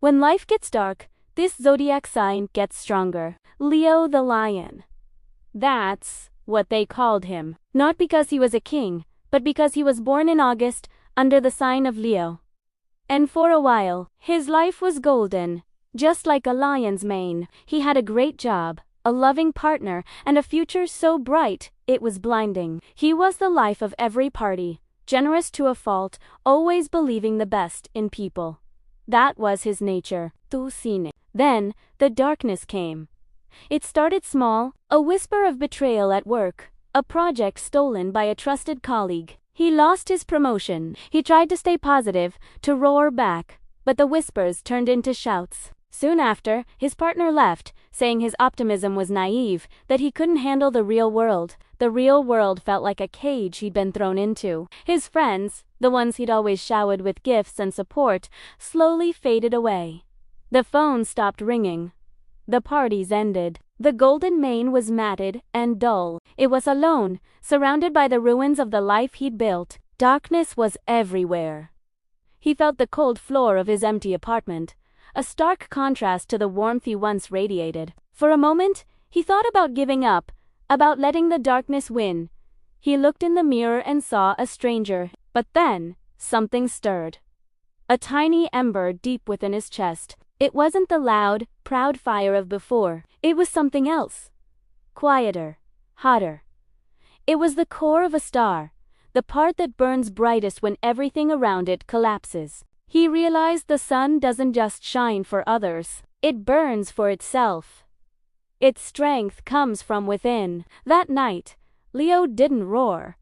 When life gets dark, this zodiac sign gets stronger. Leo the Lion. That's what they called him. Not because he was a king, but because he was born in August, under the sign of Leo. And for a while, his life was golden. Just like a lion's mane, he had a great job, a loving partner, and a future so bright, it was blinding. He was the life of every party, generous to a fault, always believing the best in people. That was his nature. Then, the darkness came. It started small, a whisper of betrayal at work, a project stolen by a trusted colleague. He lost his promotion. He tried to stay positive, to roar back, but the whispers turned into shouts. Soon after, his partner left, saying his optimism was naive, that he couldn't handle the real world. The real world felt like a cage he'd been thrown into. His friends, the ones he'd always showered with gifts and support, slowly faded away. The phone stopped ringing. The parties ended. The golden mane was matted and dull. It was alone, surrounded by the ruins of the life he'd built. Darkness was everywhere. He felt the cold floor of his empty apartment, a stark contrast to the warmth he once radiated. For a moment, he thought about giving up, about letting the darkness win. He looked in the mirror and saw a stranger, but then, something stirred. A tiny ember deep within his chest. It wasn't the loud, proud fire of before. It was something else. Quieter, hotter. It was the core of a star, the part that burns brightest when everything around it collapses. He realized the sun doesn't just shine for others. It burns for itself. Its strength comes from within. That night, Leo didn't roar.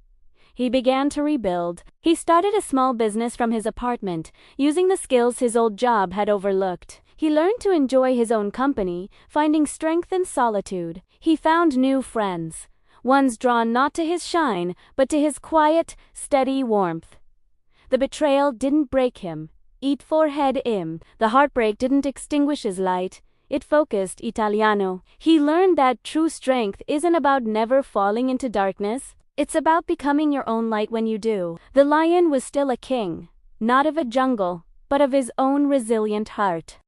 He began to rebuild. He started a small business from his apartment, using the skills his old job had overlooked. He learned to enjoy his own company, finding strength in solitude. He found new friends, ones drawn not to his shine, but to his quiet, steady warmth. The betrayal didn't break him. It forehead him. The heartbreak didn't extinguish his light. It focused Italiano. He learned that true strength isn't about never falling into darkness. It's about becoming your own light when you do. The lion was still a king, not of a jungle, but of his own resilient heart.